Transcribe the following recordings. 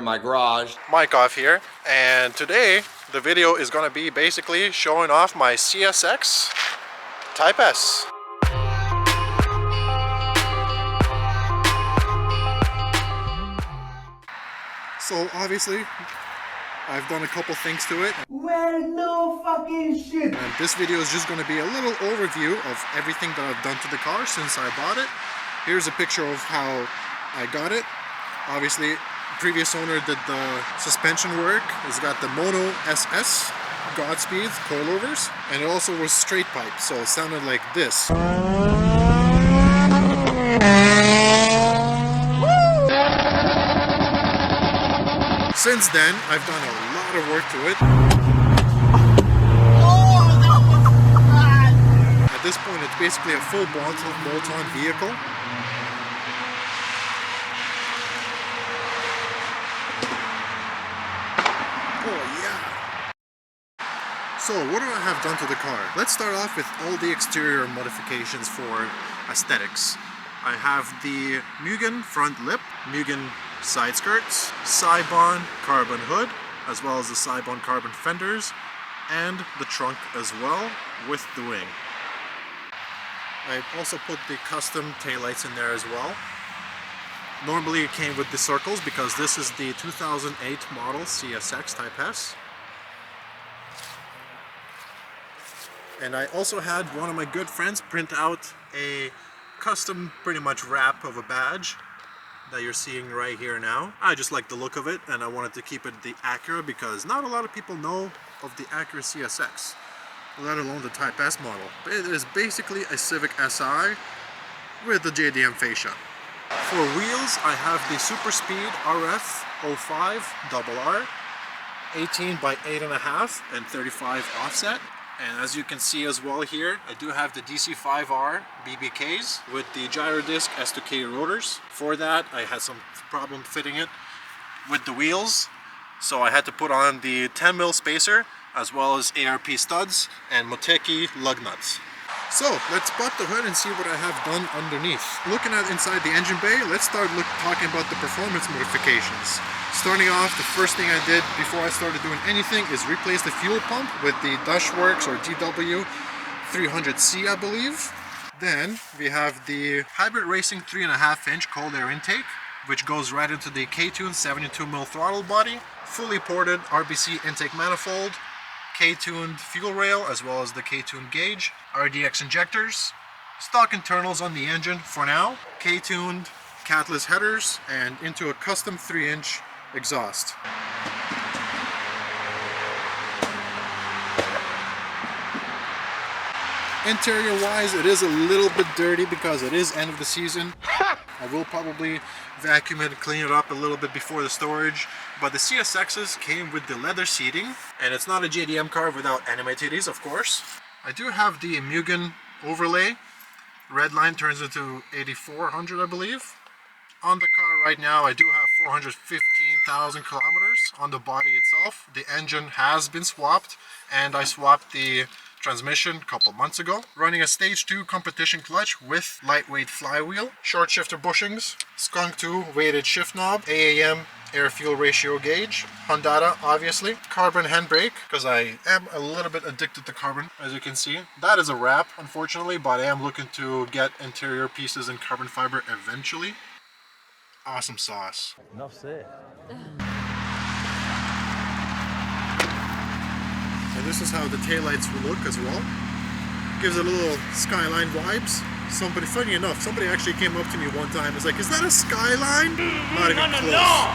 in my garage. Mike off here, and today the video is going to be basically showing off my CSX Type-S. So obviously I've done a couple things to it. Well, no fucking shit. And this video is just going to be a little overview of everything that I've done to the car since I bought it. Here's a picture of how I got it. Obviously, previous owner did the suspension work. It's got the Mono SS Godspeed coilovers, and it also was straight pipe, so it sounded like this. Since then, I've done a lot of work to it. Oh, that was bad. At this point, it's basically a full bolt-on vehicle. Oh yeah! So, what do I have done to the car? Let's start off with all the exterior modifications for aesthetics. I have the Mugen front lip, Mugen side skirts, Seibon Carbon hood, as well as the Seibon Carbon fenders, and the trunk as well, with the wing. I also put the custom taillights in there as well. Normally it came with the circles because this is the 2008 model CSX Type-S. And I also had one of my good friends print out a custom pretty much wrap of a badge that you're seeing right here now. I just like the look of it, and I wanted to keep it the Acura because not a lot of people know of the Acura CSX, let alone the Type-S model. But it is basically a Civic Si with the JDM fascia. For wheels, I have the Superspeed RF05RR, 18 by 8.5 and 35 offset. And as you can see as well here, I do have the DC5R BBKs with the gyro disc S2K rotors. For that, I had some problem fitting it with the wheels, so I had to put on the 10mm spacer as well as ARP studs and Moteki lug nuts. So let's pop the hood and see what I have done underneath. Looking at inside the engine bay, let's start talking about the performance modifications. Starting off, the first thing I did before I started doing anything is replace the fuel pump with the Dashworks or DW 300C, I believe. Then we have the Hybrid Racing 3.5-inch cold air intake, which goes right into the K-Tune 72mm throttle body, fully ported RBC intake manifold, K-tuned fuel rail as well as the K-tuned gauge, RDX injectors, stock internals on the engine for now, K-tuned catless headers, and into a custom 3-inch exhaust. Interior wise, it is a little bit dirty because it is end of the season. I will probably vacuum it and clean it up a little bit before the storage, but the CSXs came with the leather seating, and it's not a JDM car without anime titties, of course. I do have the Mugen overlay. Red line turns into 8400, I believe. On the car right now, I do have 415,000 kilometers on the body itself. The engine has been swapped, and I swapped the transmission a couple months ago. Running a stage 2 competition clutch with lightweight flywheel, short shifter bushings, Skunk 2 weighted shift knob, AAM air fuel ratio gauge, Honda obviously, carbon handbrake, because I am a little bit addicted to carbon, as you can see. That is a wrap, unfortunately, but I am looking to get interior pieces in carbon fiber eventually. Awesome sauce. Enough said. And this is how the taillights will look as well. Gives it a little skyline vibes. Funny enough, somebody actually came up to me one time and was like, "Is that a skyline?" Not even close. No.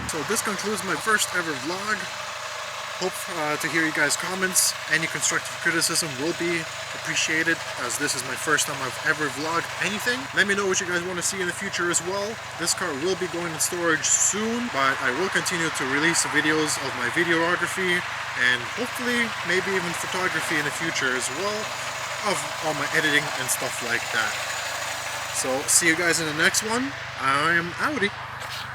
So this concludes my first ever vlog. Hope to hear you guys' comments. Any constructive criticism will be appreciated, as this is my first time I've ever vlogged anything. Let me know what you guys want to see in the future as well. This car will be going in storage soon, but I will continue to release videos of my videography and hopefully maybe even photography in the future as well, of all my editing and stuff like that. So see you guys in the next one. I am outie.